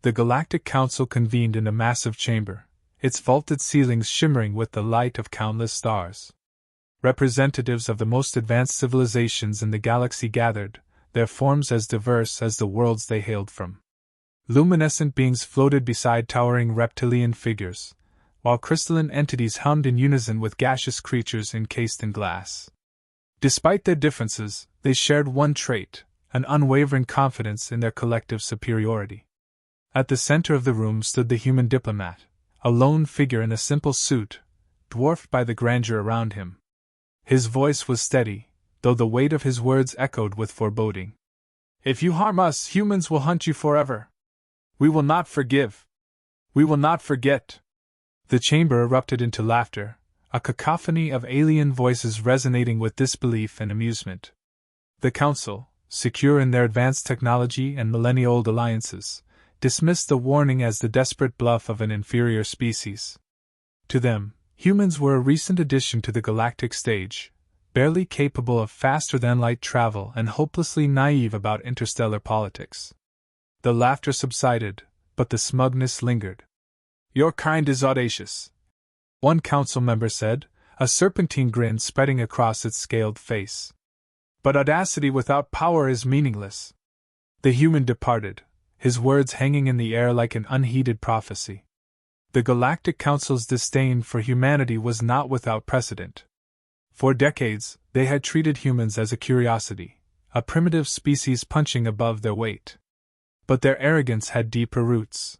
The Galactic Council convened in a massive chamber, its vaulted ceilings shimmering with the light of countless stars. Representatives of the most advanced civilizations in the galaxy gathered, their forms as diverse as the worlds they hailed from. Luminescent beings floated beside towering reptilian figures, while crystalline entities hummed in unison with gaseous creatures encased in glass. Despite their differences, they shared one trait, an unwavering confidence in their collective superiority. At the center of the room stood the human diplomat, a lone figure in a simple suit, dwarfed by the grandeur around him. His voice was steady, though the weight of his words echoed with foreboding. "If you harm us, humans will hunt you forever. We will not forgive. We will not forget." The chamber erupted into laughter, a cacophony of alien voices resonating with disbelief and amusement. The Council, secure in their advanced technology and millennia-old alliances, dismissed the warning as the desperate bluff of an inferior species. To them, humans were a recent addition to the galactic stage, barely capable of faster-than-light travel and hopelessly naive about interstellar politics. The laughter subsided, but the smugness lingered. "Your kind is audacious," one council member said, a serpentine grin spreading across its scaled face. "But audacity without power is meaningless." The human departed, his words hanging in the air like an unheeded prophecy. The Galactic Council's disdain for humanity was not without precedent. For decades, they had treated humans as a curiosity, a primitive species punching above their weight. But their arrogance had deeper roots.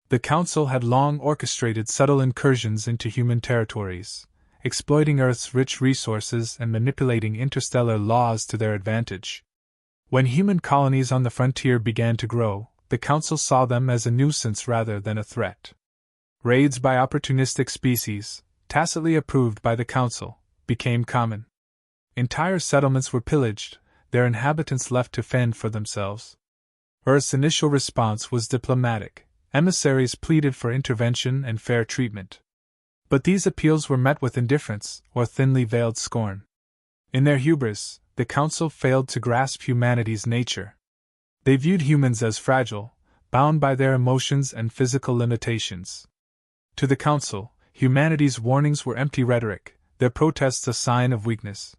The Council had long orchestrated subtle incursions into human territories, exploiting Earth's rich resources and manipulating interstellar laws to their advantage. When human colonies on the frontier began to grow, the Council saw them as a nuisance rather than a threat. Raids by opportunistic species, tacitly approved by the Council, became common. Entire settlements were pillaged, their inhabitants left to fend for themselves. Earth's initial response was diplomatic. Emissaries pleaded for intervention and fair treatment. But these appeals were met with indifference or thinly veiled scorn. In their hubris, the Council failed to grasp humanity's nature. They viewed humans as fragile, bound by their emotions and physical limitations. To the Council, humanity's warnings were empty rhetoric, their protests a sign of weakness.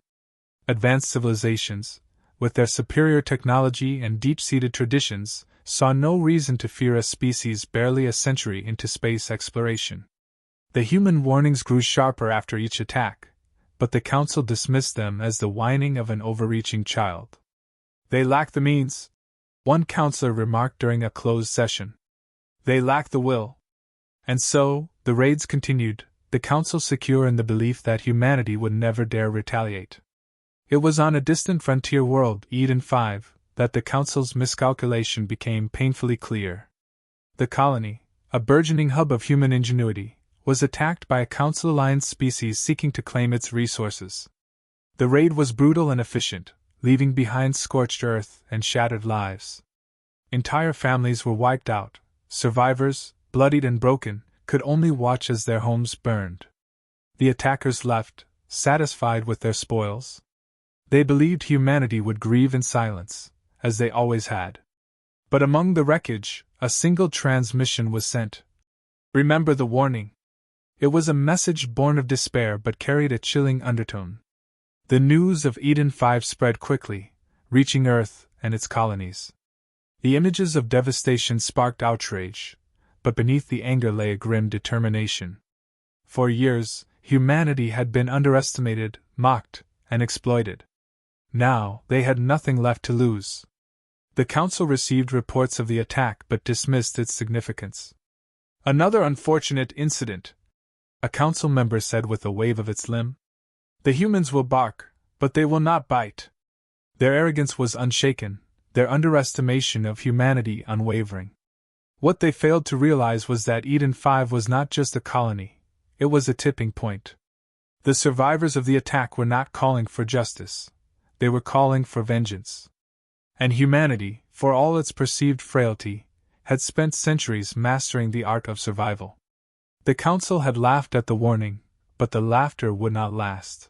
Advanced civilizations, with their superior technology and deep-seated traditions, saw no reason to fear a species barely a century into space exploration. The human warnings grew sharper after each attack, but the Council dismissed them as the whining of an overreaching child. "They lack the means," one counselor remarked during a closed session. "They lack the will." And so, the raids continued, the Council secure in the belief that humanity would never dare retaliate. It was on a distant frontier world, Eden 5, that the Council's miscalculation became painfully clear. The colony, a burgeoning hub of human ingenuity, was attacked by a Council-aligned species seeking to claim its resources. The raid was brutal and efficient, leaving behind scorched earth and shattered lives. Entire families were wiped out. Survivors, bloodied and broken, could only watch as their homes burned. The attackers left, satisfied with their spoils. They believed humanity would grieve in silence, as they always had. But among the wreckage, a single transmission was sent. "Remember the warning." It was a message born of despair but carried a chilling undertone. The news of Eden 5 spread quickly, reaching Earth and its colonies. The images of devastation sparked outrage, but beneath the anger lay a grim determination. For years, humanity had been underestimated, mocked, and exploited. Now, they had nothing left to lose. The Council received reports of the attack but dismissed its significance. "Another unfortunate incident," a Council member said with a wave of its limb. "The humans will bark, but they will not bite." Their arrogance was unshaken, their underestimation of humanity unwavering. What they failed to realize was that Eden 5 was not just a colony, it was a tipping point. The survivors of the attack were not calling for justice. They were calling for vengeance. And humanity, for all its perceived frailty, had spent centuries mastering the art of survival. The Council had laughed at the warning, but the laughter would not last.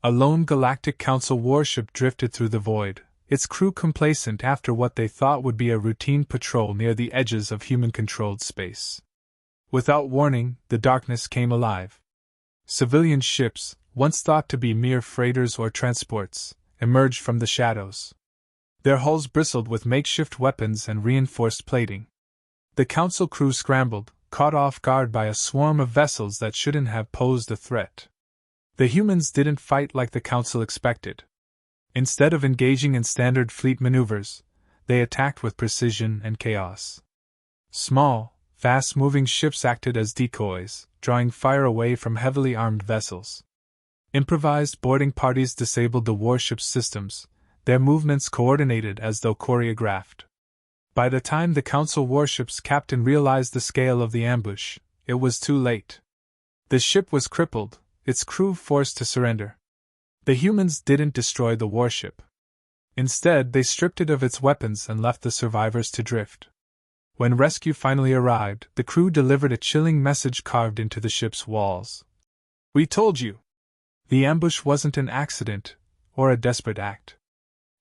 A lone Galactic Council warship drifted through the void, its crew complacent after what they thought would be a routine patrol near the edges of human-controlled space. Without warning, the darkness came alive. Civilian ships, once thought to be mere freighters or transports, emerged from the shadows. Their hulls bristled with makeshift weapons and reinforced plating. The Council crew scrambled, caught off guard by a swarm of vessels that shouldn't have posed a threat. The humans didn't fight like the Council expected. Instead of engaging in standard fleet maneuvers, they attacked with precision and chaos. Small, fast-moving ships acted as decoys, drawing fire away from heavily armed vessels. Improvised boarding parties disabled the warship's systems, their movements coordinated as though choreographed. By the time the Council warship's captain realized the scale of the ambush, it was too late. The ship was crippled, its crew forced to surrender. The humans didn't destroy the warship. Instead, they stripped it of its weapons and left the survivors to drift. When rescue finally arrived, the crew delivered a chilling message carved into the ship's walls. "We told you!" The ambush wasn't an accident, or a desperate act.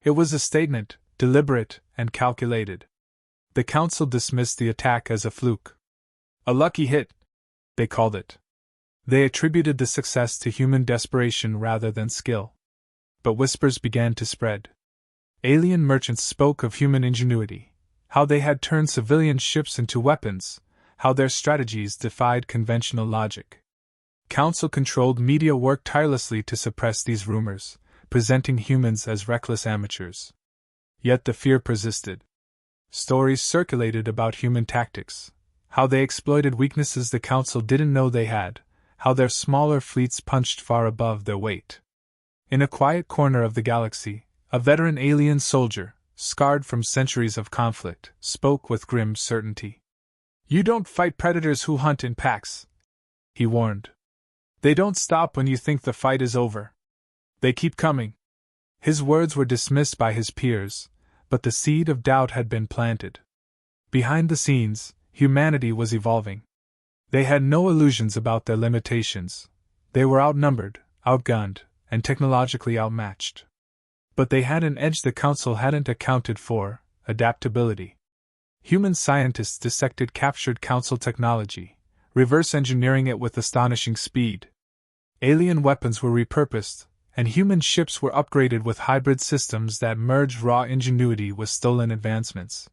It was a statement, deliberate and calculated. The Council dismissed the attack as a fluke. A lucky hit, they called it. They attributed the success to human desperation rather than skill. But whispers began to spread. Alien merchants spoke of human ingenuity, how they had turned civilian ships into weapons, how their strategies defied conventional logic. Council-controlled media worked tirelessly to suppress these rumors, presenting humans as reckless amateurs. Yet the fear persisted. Stories circulated about human tactics, how they exploited weaknesses the Council didn't know they had, how their smaller fleets punched far above their weight. In a quiet corner of the galaxy, a veteran alien soldier, scarred from centuries of conflict, spoke with grim certainty. "You don't fight predators who hunt in packs," he warned. "They don't stop when you think the fight is over. They keep coming." His words were dismissed by his peers, but the seed of doubt had been planted. Behind the scenes, humanity was evolving. They had no illusions about their limitations. They were outnumbered, outgunned, and technologically outmatched. But they had an edge the Council hadn't accounted for: adaptability. Human scientists dissected captured Council technology, reverse engineering it with astonishing speed. Alien weapons were repurposed, and human ships were upgraded with hybrid systems that merged raw ingenuity with stolen advancements.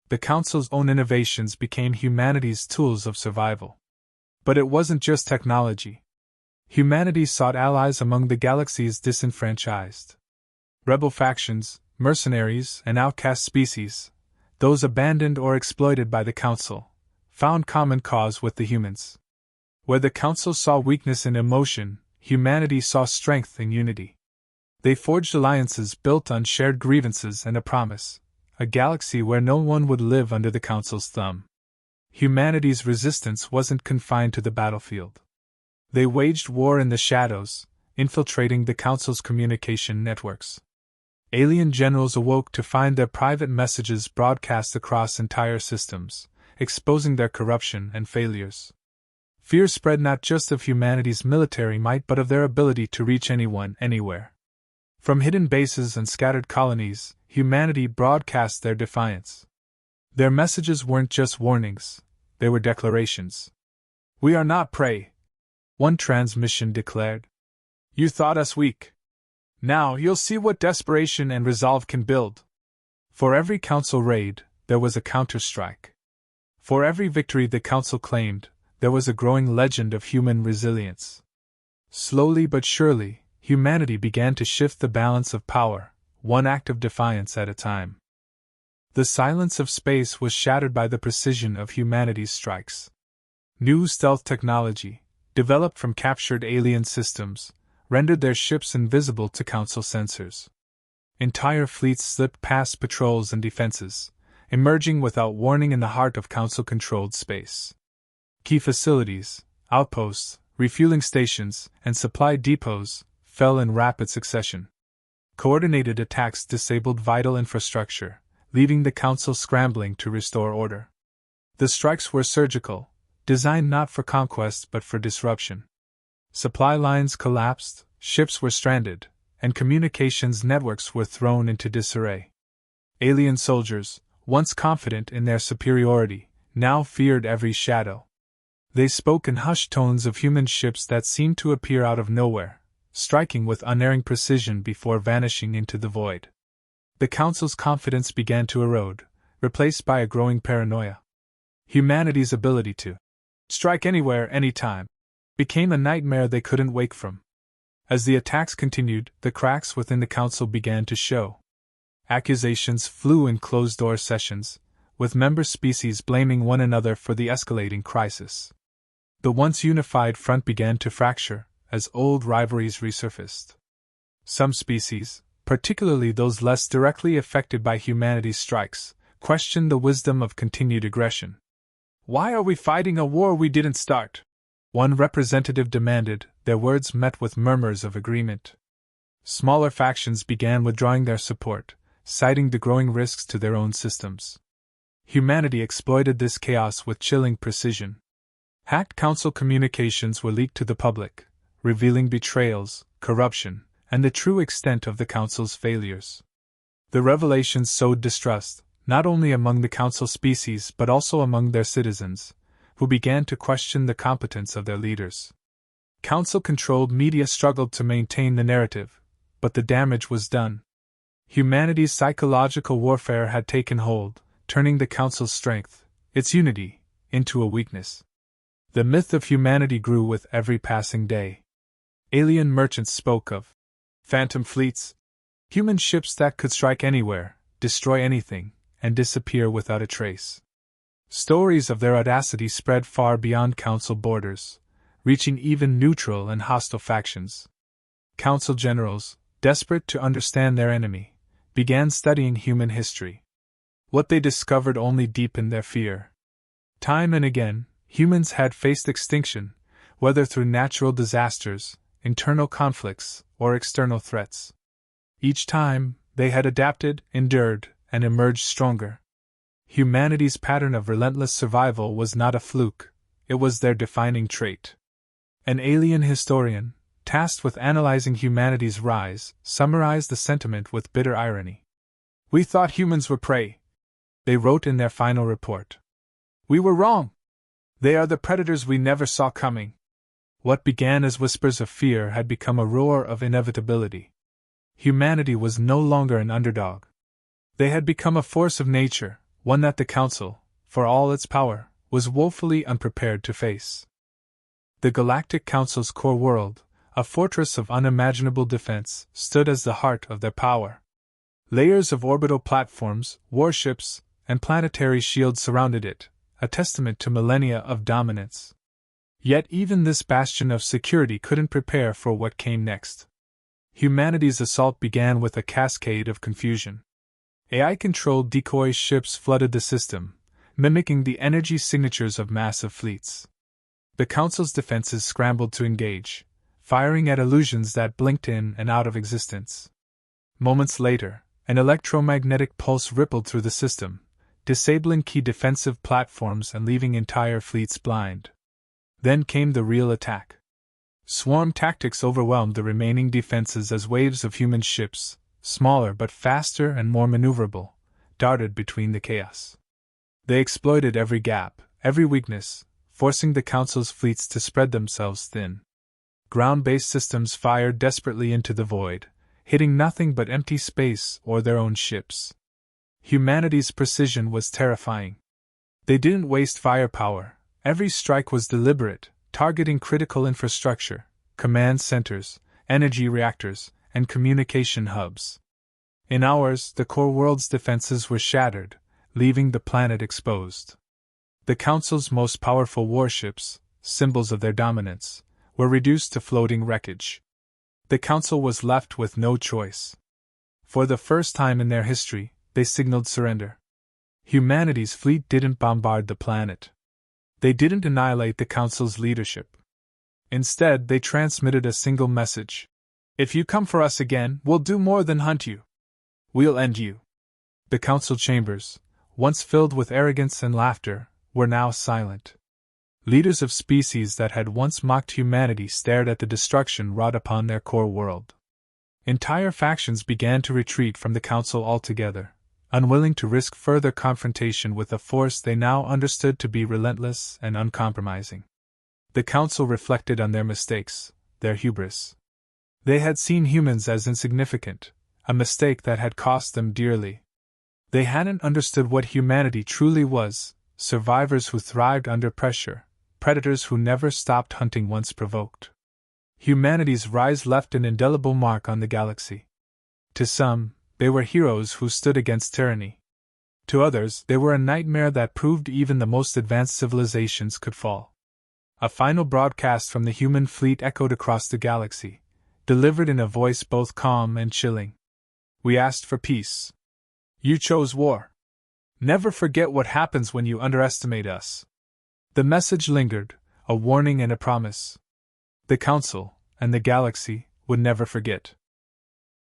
The Council's own innovations became humanity's tools of survival. But it wasn't just technology. Humanity sought allies among the galaxy's disenfranchised. Rebel factions, mercenaries, and outcast species, those abandoned or exploited by the Council, found common cause with the humans. Where the Council saw weakness in emotion, humanity saw strength in unity. They forged alliances built on shared grievances and a promise: a galaxy where no one would live under the Council's thumb. Humanity's resistance wasn't confined to the battlefield. They waged war in the shadows, infiltrating the Council's communication networks. Alien generals awoke to find their private messages broadcast across entire systems, exposing their corruption and failures. Fear spread not just of humanity's military might but of their ability to reach anyone, anywhere. From hidden bases and scattered colonies, humanity broadcast their defiance. Their messages weren't just warnings, they were declarations. "We are not prey," one transmission declared. "You thought us weak. Now you'll see what desperation and resolve can build." For every Council raid, there was a counterstrike. For every victory the Council claimed, there was a growing legend of human resilience. Slowly but surely, humanity began to shift the balance of power, one act of defiance at a time. The silence of space was shattered by the precision of humanity's strikes. New stealth technology, developed from captured alien systems, rendered their ships invisible to Council sensors. Entire fleets slipped past patrols and defenses, emerging without warning in the heart of Council-controlled space. Key facilities, outposts, refueling stations, and supply depots fell in rapid succession. Coordinated attacks disabled vital infrastructure, leaving the Council scrambling to restore order. The strikes were surgical, designed not for conquest but for disruption. Supply lines collapsed, ships were stranded, and communications networks were thrown into disarray. Alien soldiers, once confident in their superiority, now feared every shadow. They spoke in hushed tones of human ships that seemed to appear out of nowhere, striking with unerring precision before vanishing into the void. The Council's confidence began to erode, replaced by a growing paranoia. Humanity's ability to strike anywhere, anytime, became a nightmare they couldn't wake from. As the attacks continued, the cracks within the Council began to show. Accusations flew in closed-door sessions, with member species blaming one another for the escalating crisis. The once unified front began to fracture as old rivalries resurfaced. Some species, particularly those less directly affected by humanity's strikes, questioned the wisdom of continued aggression. "Why are we fighting a war we didn't start?" one representative demanded, their words met with murmurs of agreement. Smaller factions began withdrawing their support, citing the growing risks to their own systems. Humanity exploited this chaos with chilling precision. Hacked Council communications were leaked to the public, revealing betrayals, corruption, and the true extent of the Council's failures. The revelations sowed distrust, not only among the Council species but also among their citizens, who began to question the competence of their leaders. Council-controlled media struggled to maintain the narrative, but the damage was done. Humanity's psychological warfare had taken hold, turning the Council's strength, its unity, into a weakness. The myth of humanity grew with every passing day. Alien merchants spoke of phantom fleets, human ships that could strike anywhere, destroy anything, and disappear without a trace. Stories of their audacity spread far beyond Council borders, reaching even neutral and hostile factions. Council generals, desperate to understand their enemy, began studying human history. What they discovered only deepened their fear. Time and again, humans had faced extinction, whether through natural disasters, internal conflicts, or external threats. Each time, they had adapted, endured, and emerged stronger. Humanity's pattern of relentless survival was not a fluke, it was their defining trait. An alien historian, tasked with analyzing humanity's rise, summarized the sentiment with bitter irony. "We thought humans were prey," they wrote in their final report. "We were wrong. They are the predators we never saw coming." What began as whispers of fear had become a roar of inevitability. Humanity was no longer an underdog. They had become a force of nature, one that the Council, for all its power, was woefully unprepared to face. The Galactic Council's core world, a fortress of unimaginable defense, stood as the heart of their power. Layers of orbital platforms, warships, and planetary shields surrounded it, a testament to millennia of dominance. Yet even this bastion of security couldn't prepare for what came next. Humanity's assault began with a cascade of confusion. AI-controlled decoy ships flooded the system, mimicking the energy signatures of massive fleets. The Council's defenses scrambled to engage, firing at illusions that blinked in and out of existence. Moments later, an electromagnetic pulse rippled through the system, disabling key defensive platforms and leaving entire fleets blind. Then came the real attack. Swarm tactics overwhelmed the remaining defenses as waves of human ships, smaller but faster and more maneuverable, darted between the chaos. They exploited every gap, every weakness, forcing the Council's fleets to spread themselves thin. Ground-based systems fired desperately into the void, hitting nothing but empty space or their own ships. Humanity's precision was terrifying. They didn't waste firepower. Every strike was deliberate, targeting critical infrastructure, command centers, energy reactors, and communication hubs. In hours, the core world's defenses were shattered, leaving the planet exposed. The Council's most powerful warships, symbols of their dominance, were reduced to floating wreckage. The Council was left with no choice. For the first time in their history, they signaled surrender. Humanity's fleet didn't bombard the planet. They didn't annihilate the Council's leadership. Instead, they transmitted a single message. "If you come for us again, we'll do more than hunt you. We'll end you." The Council chambers, once filled with arrogance and laughter, were now silent. Leaders of species that had once mocked humanity stared at the destruction wrought upon their core world. Entire factions began to retreat from the council altogether, unwilling to risk further confrontation with a force they now understood to be relentless and uncompromising. The council reflected on their mistakes, their hubris. They had seen humans as insignificant, a mistake that had cost them dearly. They hadn't understood what humanity truly was: survivors who thrived under pressure, predators who never stopped hunting once provoked. Humanity's rise left an indelible mark on the galaxy. To some, they were heroes who stood against tyranny. To others, they were a nightmare that proved even the most advanced civilizations could fall. A final broadcast from the human fleet echoed across the galaxy, delivered in a voice both calm and chilling. "We asked for peace. You chose war. Never forget what happens when you underestimate us." The message lingered, a warning and a promise. The Council, and the galaxy, would never forget.